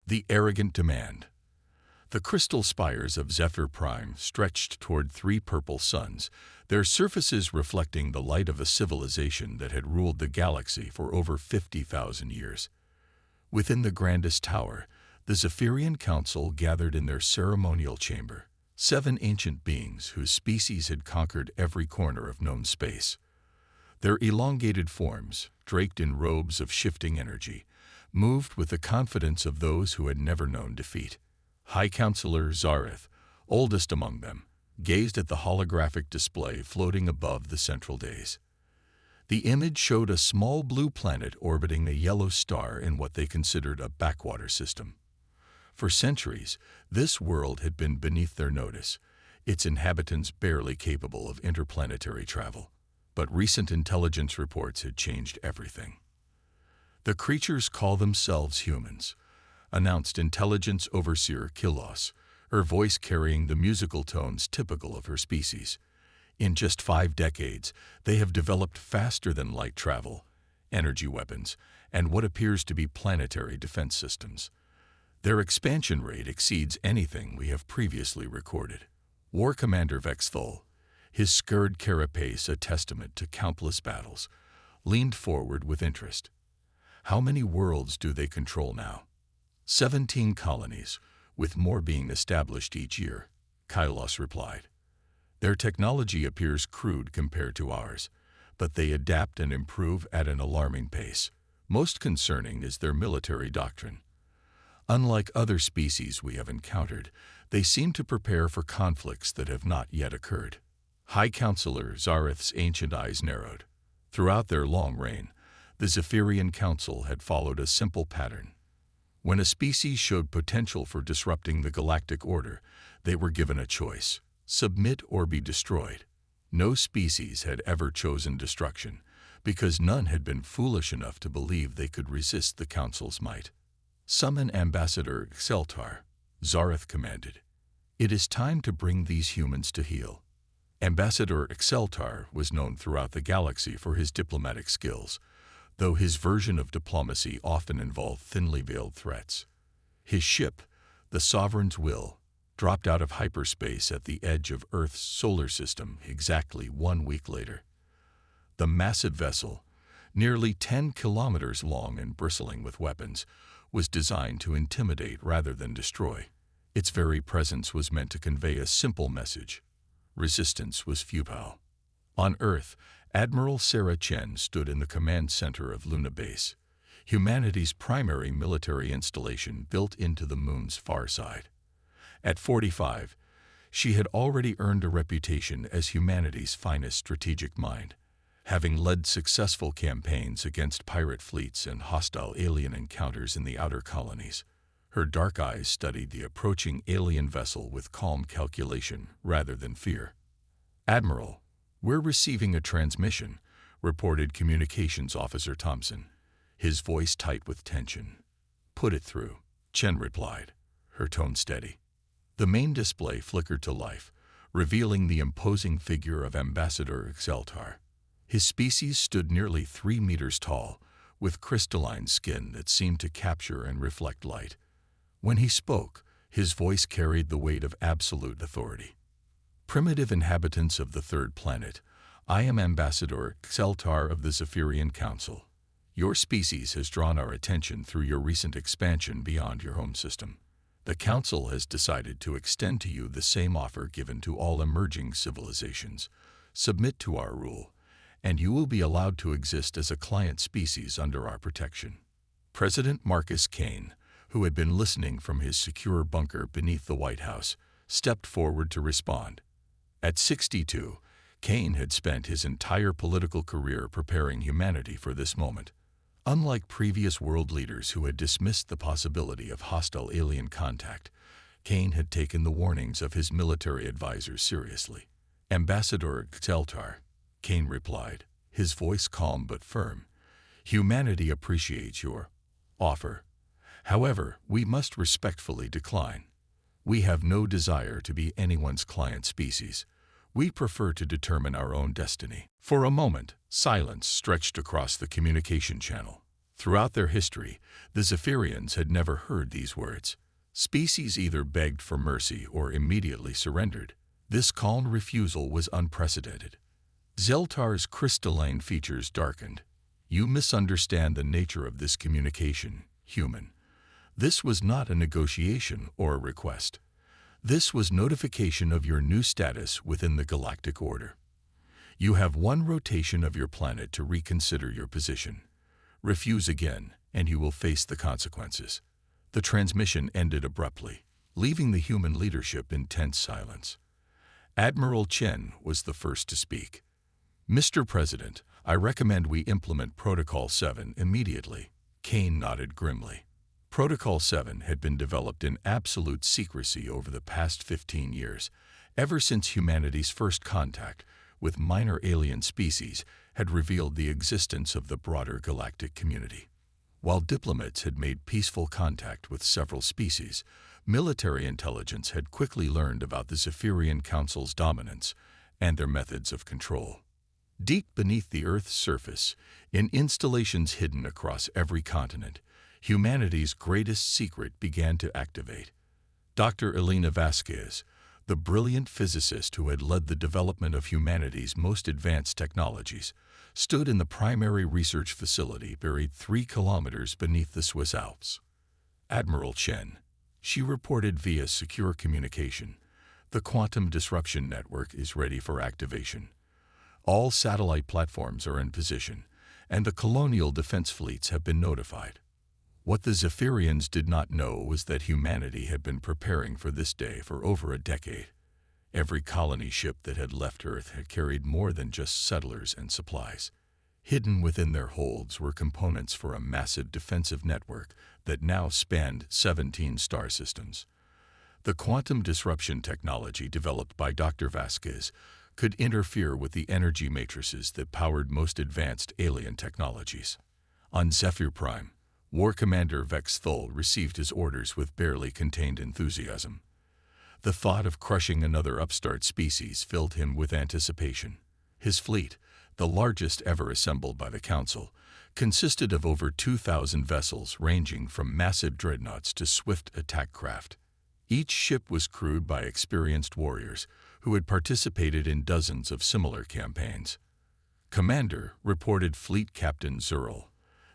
The arrogant demand. The crystal spires of Zephyr Prime stretched toward three purple suns, their surfaces reflecting the light of a civilization that had ruled the galaxy for over 50,000 years. Within the grandest tower, the Zephyrian Council gathered in their ceremonial chamber, 7 ancient beings whose species had conquered every corner of known space. Their elongated forms, draped in robes of shifting energy, moved with the confidence of those who had never known defeat. High Counselor Zareth, oldest among them, gazed at the holographic display floating above the central dais. The image showed a small blue planet orbiting a yellow star in what they considered a backwater system. For centuries, this world had been beneath their notice, its inhabitants barely capable of interplanetary travel. But recent intelligence reports had changed everything. The creatures call themselves humans, announced Intelligence Overseer Kilos, her voice carrying the musical tones typical of her species. In just 5 decades, they have developed faster-than-light travel, energy weapons, and what appears to be planetary defense systems. Their expansion rate exceeds anything we have previously recorded. War Commander Vexthul, his scurred carapace a testament to countless battles, leaned forward with interest. How many worlds do they control now? 17 colonies, with more being established each year, Kylos replied. Their technology appears crude compared to ours, but they adapt and improve at an alarming pace. Most concerning is their military doctrine. Unlike other species we have encountered, they seem to prepare for conflicts that have not yet occurred. High Counselor Zareth's ancient eyes narrowed. Throughout their long reign, the Zephyrian Council had followed a simple pattern. When a species showed potential for disrupting the galactic order, they were given a choice: submit or be destroyed. No species had ever chosen destruction, because none had been foolish enough to believe they could resist the Council's might. Summon Ambassador Xeltar, Zareth commanded. It is time to bring these humans to heel. Ambassador Xeltar was known throughout the galaxy for his diplomatic skills, though his version of diplomacy often involved thinly veiled threats. His ship, the Sovereign's Will, dropped out of hyperspace at the edge of Earth's solar system exactly 1 week later. The massive vessel, nearly 10 kilometers long and bristling with weapons, was designed to intimidate rather than destroy. Its very presence was meant to convey a simple message: resistance was futile. On Earth, Admiral Sarah Chen stood in the command center of Luna Base, humanity's primary military installation built into the moon's far side. At 45, she had already earned a reputation as humanity's finest strategic mind, having led successful campaigns against pirate fleets and hostile alien encounters in the outer colonies. Her dark eyes studied the approaching alien vessel with calm calculation rather than fear. "Admiral, we're receiving a transmission," reported Communications Officer Thompson, his voice tight with tension. "Put it through," Chen replied, her tone steady. The main display flickered to life, revealing the imposing figure of Ambassador Xeltar. His species stood nearly 3 meters tall, with crystalline skin that seemed to capture and reflect light. When he spoke, his voice carried the weight of absolute authority. "Primitive inhabitants of the third planet, I am Ambassador Xeltar of the Zephyrian Council. Your species has drawn our attention through your recent expansion beyond your home system. The Council has decided to extend to you the same offer given to all emerging civilizations. Submit to our rule, and you will be allowed to exist as a client species under our protection." President Marcus Kane, who had been listening from his secure bunker beneath the White House, stepped forward to respond. At 62, Kane had spent his entire political career preparing humanity for this moment. Unlike previous world leaders who had dismissed the possibility of hostile alien contact, Kane had taken the warnings of his military advisors seriously. "Ambassador Xeltar," Kane replied, his voice calm but firm, "humanity appreciates your offer. However, we must respectfully decline. We have no desire to be anyone's client species. We prefer to determine our own destiny." For a moment, silence stretched across the communication channel, Throughout their history, the Zephyrians had never heard these words. Species either begged for mercy or immediately surrendered. This calm refusal was unprecedented. Zeltar's crystalline features darkened. You misunderstand the nature of this communication, human. This was not a negotiation or a request. This was notification of your new status within the galactic order. You have one rotation of your planet to reconsider your position. Refuse again, and you will face the consequences. The transmission ended abruptly, leaving the human leadership in tense silence. Admiral Chen was the first to speak. Mr. President, I recommend we implement Protocol 7 immediately. Kane nodded grimly. Protocol 7 had been developed in absolute secrecy over the past 15 years, ever since humanity's first contact with minor alien species had revealed the existence of the broader galactic community. While diplomats had made peaceful contact with several species, military intelligence had quickly learned about the Zephyrian Council's dominance and their methods of control. Deep beneath the Earth's surface, in installations hidden across every continent, humanity's greatest secret began to activate. Dr. Elena Vasquez, the brilliant physicist who had led the development of humanity's most advanced technologies, stood in the primary research facility buried 3 kilometers beneath the Swiss Alps. Admiral Chen, she reported via secure communication, the quantum disruption network is ready for activation. All satellite platforms are in position, and the colonial defense fleets have been notified. What the Zephyrians did not know was that humanity had been preparing for this day for over a decade. Every colony ship that had left Earth had carried more than just settlers and supplies. Hidden within their holds were components for a massive defensive network that now spanned 17 star systems. The quantum disruption technology developed by Dr. Vasquez could interfere with the energy matrices that powered most advanced alien technologies. On Zephyr Prime, War Commander Vex Thul received his orders with barely contained enthusiasm. The thought of crushing another upstart species filled him with anticipation. His fleet, the largest ever assembled by the Council, consisted of over 2,000 vessels ranging from massive dreadnoughts to swift attack craft. Each ship was crewed by experienced warriors who had participated in dozens of similar campaigns. Commander, reported Fleet Captain Zurl,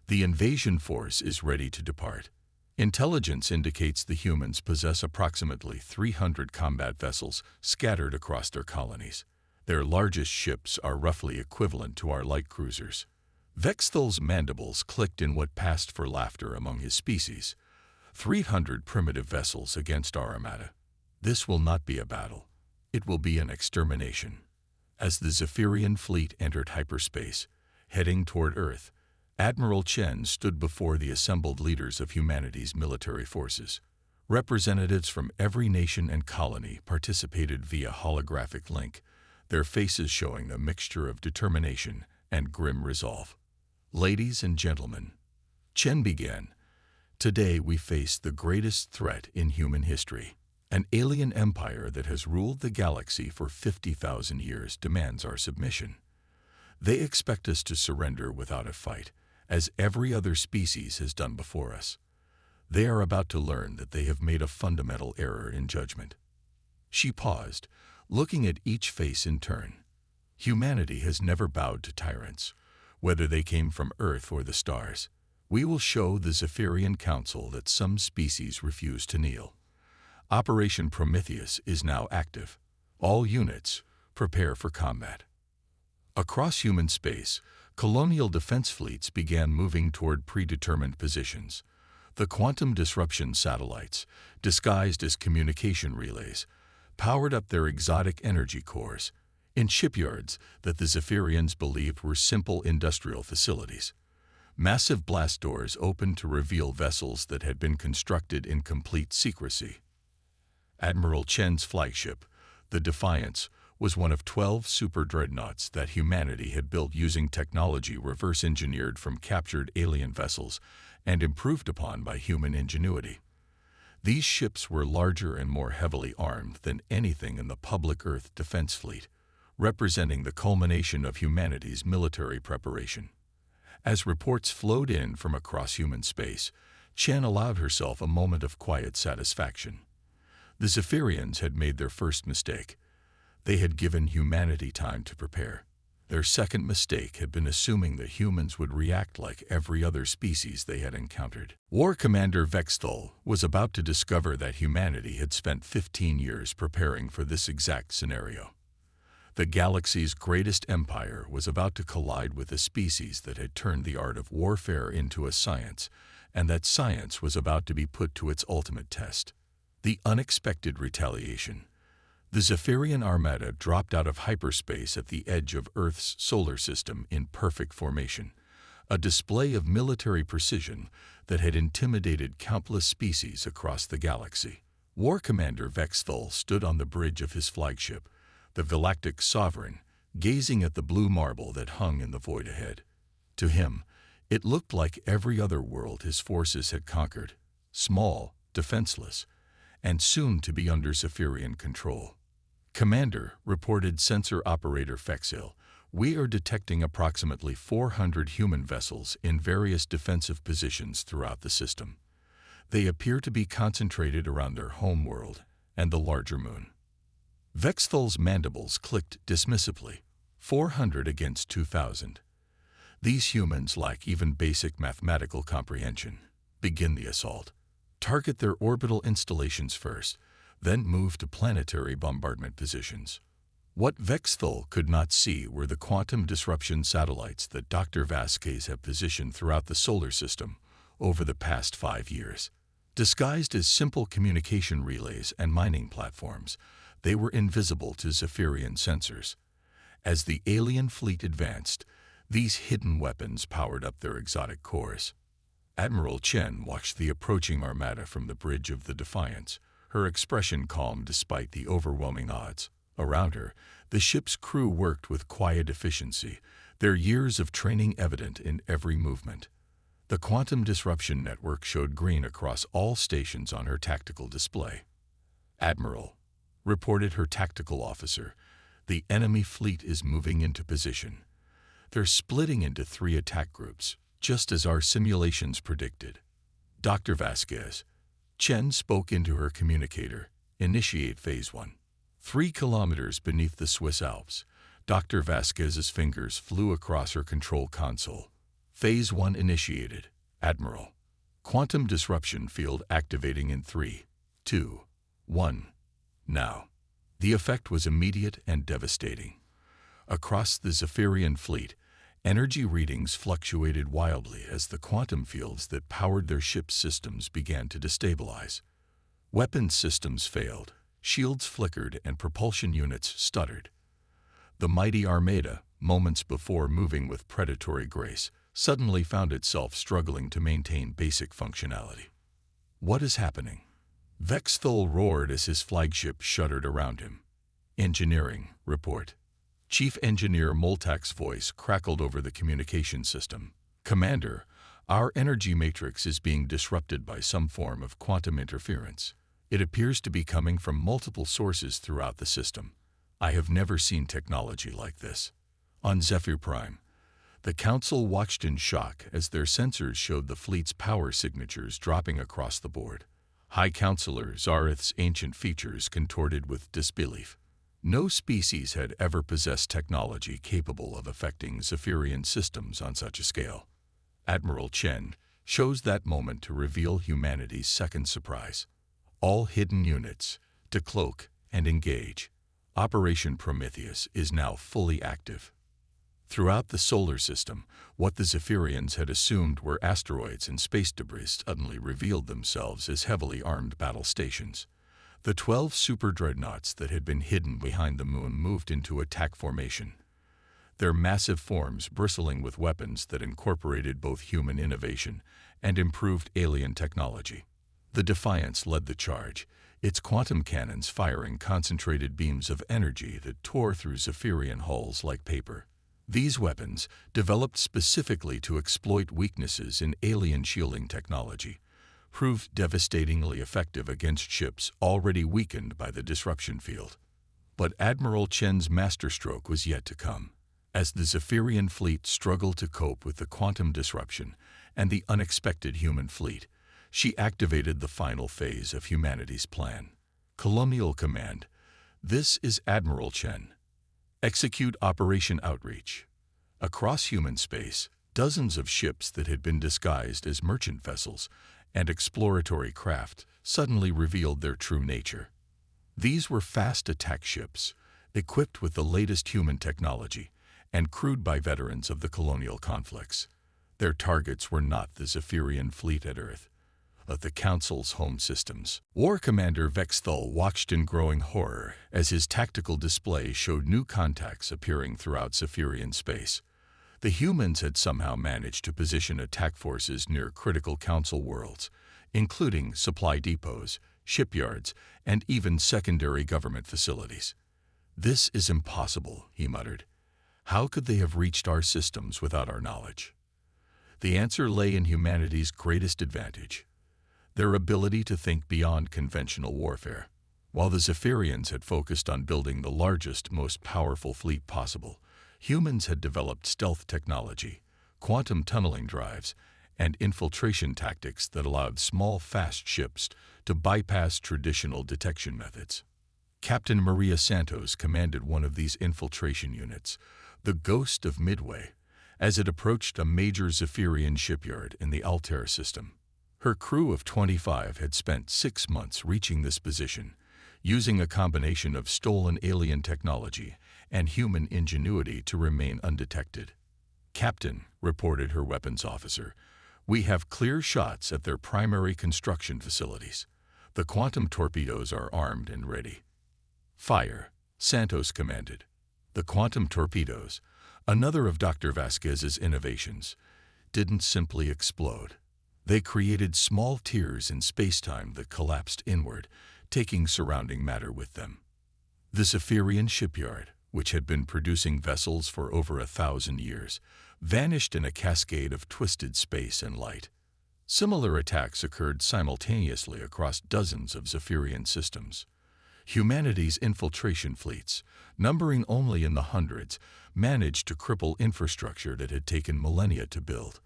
the invasion force is ready to depart. Intelligence indicates the humans possess approximately 300 combat vessels scattered across their colonies. Their largest ships are roughly equivalent to our light cruisers. Vex Thul's mandibles clicked in what passed for laughter among his species. 300 primitive vessels against our armada. This will not be a battle. It will be an extermination. As the Zephyrian fleet entered hyperspace, heading toward Earth, Admiral Chen stood before the assembled leaders of humanity's military forces. Representatives from every nation and colony participated via holographic link, their faces showing a mixture of determination and grim resolve. Ladies and gentlemen, Chen began, today we face the greatest threat in human history. An alien empire that has ruled the galaxy for 50,000 years demands our submission. They expect us to surrender without a fight, as every other species has done before us. They are about to learn that they have made a fundamental error in judgment. She paused, looking at each face in turn. Humanity has never bowed to tyrants, whether they came from Earth or the stars. We will show the Zephyrian Council that some species refuse to kneel. Operation Prometheus is now active. All units, prepare for combat. Across human space, colonial defense fleets began moving toward predetermined positions. The quantum disruption satellites, disguised as communication relays, powered up their exotic energy cores in shipyards that the Zephyrians believed were simple industrial facilities. Massive blast doors opened to reveal vessels that had been constructed in complete secrecy. Admiral Chen's flagship, the Defiance, was one of 12 super dreadnoughts that humanity had built using technology reverse-engineered from captured alien vessels and improved upon by human ingenuity. These ships were larger and more heavily armed than anything in the public Earth defense fleet, representing the culmination of humanity's military preparation. As reports flowed in from across human space, Chen allowed herself a moment of quiet satisfaction. The Zephyrians had made their first mistake. They had given humanity time to prepare. Their second mistake had been assuming that humans would react like every other species they had encountered. War Commander Vexthal was about to discover that humanity had spent 15 years preparing for this exact scenario. The galaxy's greatest empire was about to collide with a species that had turned the art of warfare into a science, and that science was about to be put to its ultimate test. The unexpected retaliation. The Zephyrian armada dropped out of hyperspace at the edge of Earth's solar system in perfect formation, a display of military precision that had intimidated countless species across the galaxy. War Commander Vexthal stood on the bridge of his flagship, the Galactic Sovereign, gazing at the blue marble that hung in the void ahead. To him, it looked like every other world his forces had conquered, small, defenseless, and soon to be under Zephyrian control. Commander, reported sensor operator Fexil, we are detecting approximately 400 human vessels in various defensive positions throughout the system. They appear to be concentrated around their home world and the larger moon. Vexthal's mandibles clicked dismissively. 400 against 2,000. These humans lack even basic mathematical comprehension. Begin the assault. Target their orbital installations first, then move to planetary bombardment positions. What Vexthal could not see were the quantum disruption satellites that Dr. Vasquez had positioned throughout the solar system over the past 5 years. Disguised as simple communication relays and mining platforms, they were invisible to Zephyrian sensors. As the alien fleet advanced, these hidden weapons powered up their exotic cores. Admiral Chen watched the approaching armada from the bridge of the Defiance, her expression calm despite the overwhelming odds. Around her, the ship's crew worked with quiet efficiency, their years of training evident in every movement. The quantum disruption network showed green across all stations on her tactical display. Admiral, reported her tactical officer, the enemy fleet is moving into position. They're splitting into 3 attack groups, just as our simulations predicted. Dr. Vasquez. Chen spoke into her communicator. Initiate Phase 1. 3 kilometers beneath the Swiss Alps, Dr. Vasquez's fingers flew across her control console. Phase 1 initiated. Admiral. Quantum disruption field activating in 3, 2, 1. Now. The effect was immediate and devastating. Across the Zephyrian fleet, energy readings fluctuated wildly as the quantum fields that powered their ship's systems began to destabilize. Weapons systems failed, shields flickered, and propulsion units stuttered. The mighty Armada, moments before moving with predatory grace, suddenly found itself struggling to maintain basic functionality. What is happening? Vexthal roared as his flagship shuddered around him. Engineering, report. Chief Engineer Moltak's voice crackled over the communication system. Commander, our energy matrix is being disrupted by some form of quantum interference. It appears to be coming from multiple sources throughout the system. I have never seen technology like this. On Zephyr Prime, the Council watched in shock as their sensors showed the fleet's power signatures dropping across the board. High Counselor Zareth's ancient features contorted with disbelief. No species had ever possessed technology capable of affecting Zephyrian systems on such a scale. Admiral Chen chose that moment to reveal humanity's second surprise. All hidden units, to cloak and engage. Operation Prometheus is now fully active. Throughout the solar system, what the Zephyrians had assumed were asteroids and space debris suddenly revealed themselves as heavily armed battle stations. The 12 super dreadnoughts that had been hidden behind the moon moved into attack formation, their massive forms bristling with weapons that incorporated both human innovation and improved alien technology. The Defiance led the charge, its quantum cannons firing concentrated beams of energy that tore through Zephyrian hulls like paper. These weapons, developed specifically to exploit weaknesses in alien shielding technology, proved devastatingly effective against ships already weakened by the disruption field. But Admiral Chen's masterstroke was yet to come. As the Zephyrian fleet struggled to cope with the quantum disruption and the unexpected human fleet, she activated the final phase of humanity's plan. Colonial Command. This is Admiral Chen. Execute Operation Outreach. Across human space, dozens of ships that had been disguised as merchant vessels and exploratory craft suddenly revealed their true nature. These were fast attack ships, equipped with the latest human technology and crewed by veterans of the colonial conflicts. Their targets were not the Zephyrian fleet at Earth, but the Council's home systems. War Commander Vexthul watched in growing horror as his tactical display showed new contacts appearing throughout Zephyrian space. The humans had somehow managed to position attack forces near critical Council worlds, including supply depots, shipyards, and even secondary government facilities. "This is impossible," he muttered. "How could they have reached our systems without our knowledge?" The answer lay in humanity's greatest advantage: their ability to think beyond conventional warfare. While the Zephyrians had focused on building the largest, most powerful fleet possible, humans had developed stealth technology, quantum tunneling drives, and infiltration tactics that allowed small, fast ships to bypass traditional detection methods. Captain Maria Santos commanded one of these infiltration units, the Ghost of Midway, as it approached a major Zephyrian shipyard in the Altair system. Her crew of 25 had spent 6 months reaching this position, using a combination of stolen alien technology and human ingenuity to remain undetected. "Captain," reported her weapons officer, "we have clear shots at their primary construction facilities. The quantum torpedoes are armed and ready." "Fire," Santos commanded. The quantum torpedoes, another of Dr. Vasquez's innovations, didn't simply explode. They created small tears in spacetime that collapsed inward, taking surrounding matter with them. The Zephyrian shipyard, which had been producing vessels for over 1,000 years, vanished in a cascade of twisted space and light. Similar attacks occurred simultaneously across dozens of Zephyrian systems. Humanity's infiltration fleets, numbering only in the hundreds, managed to cripple infrastructure that had taken millennia to build.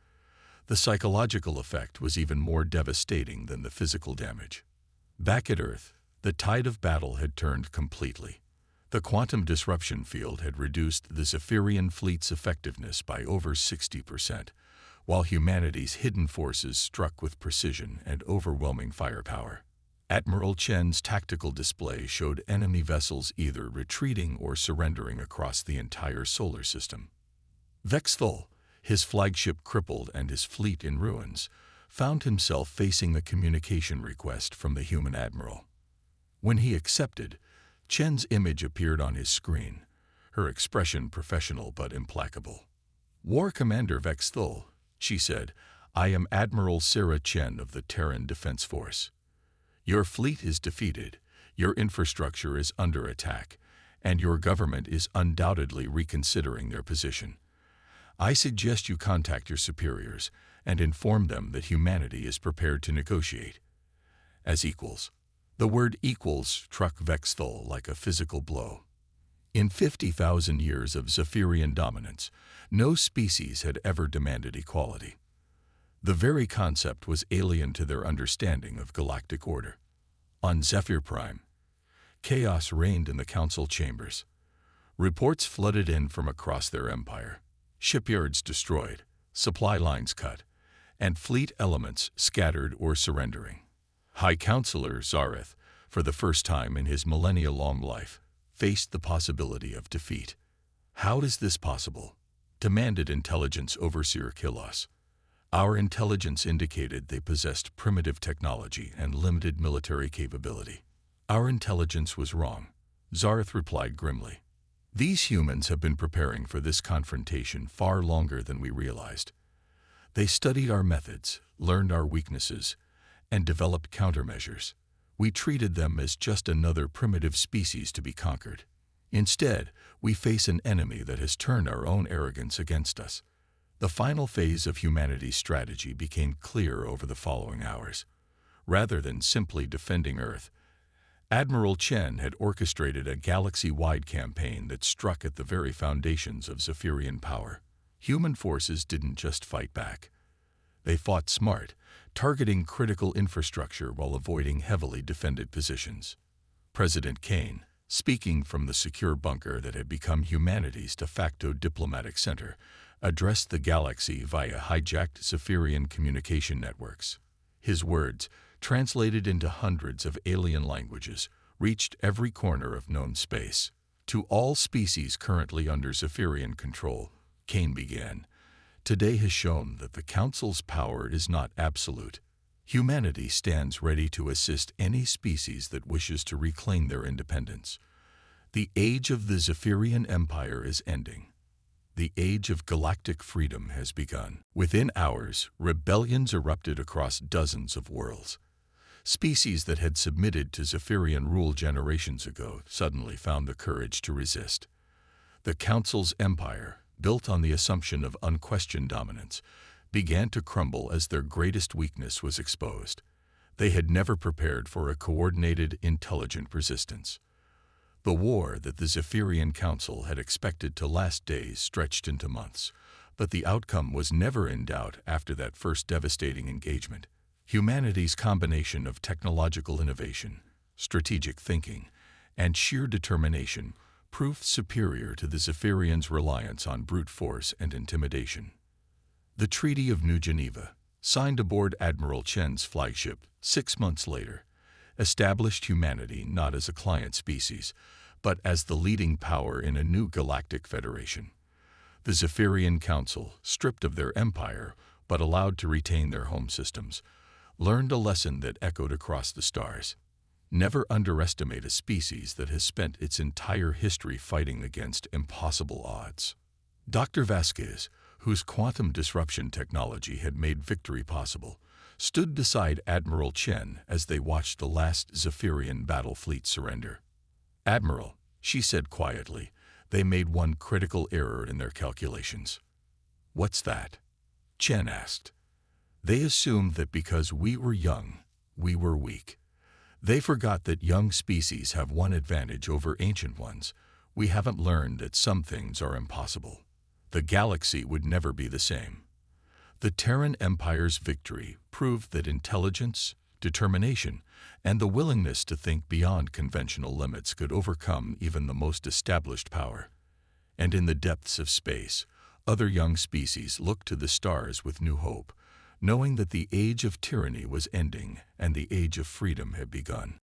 The psychological effect was even more devastating than the physical damage. Back at Earth, the tide of battle had turned completely. The quantum disruption field had reduced the Zephyrian fleet's effectiveness by over 60%, while humanity's hidden forces struck with precision and overwhelming firepower. Admiral Chen's tactical display showed enemy vessels either retreating or surrendering across the entire solar system. Vexthul, his flagship crippled and his fleet in ruins, found himself facing a communication request from the human admiral. When he accepted, Chen's image appeared on his screen, her expression professional but implacable. "War Commander Vexthul," she said, "I am Admiral Sarah Chen of the Terran Defense Force. Your fleet is defeated, your infrastructure is under attack, and your government is undoubtedly reconsidering their position. I suggest you contact your superiors and inform them that humanity is prepared to negotiate as equals." The word "equals" struck Vexthul like a physical blow. In 50,000 years of Zephyrian dominance, no species had ever demanded equality. The very concept was alien to their understanding of galactic order. On Zephyr Prime, chaos reigned in the council chambers. Reports flooded in from across their empire. Shipyards destroyed, supply lines cut, and fleet elements scattered or surrendering. High Counselor Zareth, for the first time in his millennia-long life, faced the possibility of defeat. "How is this possible?" demanded Intelligence Overseer Kilos. "Our intelligence indicated they possessed primitive technology and limited military capability." "Our intelligence was wrong," Zareth replied grimly. "These humans have been preparing for this confrontation far longer than we realized. They studied our methods, learned our weaknesses, and developed countermeasures. We treated them as just another primitive species to be conquered. Instead, we face an enemy that has turned our own arrogance against us." The final phase of humanity's strategy became clear over the following hours. Rather than simply defending Earth, Admiral Chen had orchestrated a galaxy-wide campaign that struck at the very foundations of Zephyrian power. Human forces didn't just fight back. They fought smart, targeting critical infrastructure while avoiding heavily defended positions. President Kane, speaking from the secure bunker that had become humanity's de facto diplomatic center, addressed the galaxy via hijacked Zephyrian communication networks. His words, translated into hundreds of alien languages, reached every corner of known space. To all species currently under Zephyrian control, Kane began, today has shown that the Council's power is not absolute. Humanity stands ready to assist any species that wishes to reclaim their independence. The age of the Zephyrian Empire is ending. The age of galactic freedom has begun. Within hours, rebellions erupted across dozens of worlds. Species that had submitted to Zephyrian rule generations ago suddenly found the courage to resist. The Council's empire, built on the assumption of unquestioned dominance, began to crumble as their greatest weakness was exposed. They had never prepared for a coordinated, intelligent resistance. The war that the Zephyrian Council had expected to last days stretched into months, but the outcome was never in doubt after that first devastating engagement. Humanity's combination of technological innovation, strategic thinking, and sheer determination proved superior to the Zephyrians' reliance on brute force and intimidation. The Treaty of New Geneva, signed aboard Admiral Chen's flagship 6 months later, established humanity not as a client species, but as the leading power in a new galactic federation. The Zephyrian Council, stripped of their empire but allowed to retain their home systems, learned a lesson that echoed across the stars. Never underestimate a species that has spent its entire history fighting against impossible odds. Dr. Vasquez, whose quantum disruption technology had made victory possible, stood beside Admiral Chen as they watched the last Zephyrian battle fleet surrender. "Admiral," she said quietly, "they made one critical error in their calculations." "What's that?" Chen asked. "They assumed that because we were young, we were weak. They forgot that young species have one advantage over ancient ones. We haven't learned that some things are impossible. The galaxy would never be the same." The Terran Empire's victory proved that intelligence, determination, and the willingness to think beyond conventional limits could overcome even the most established power. And in the depths of space, other young species looked to the stars with new hope, knowing that the age of tyranny was ending and the age of freedom had begun.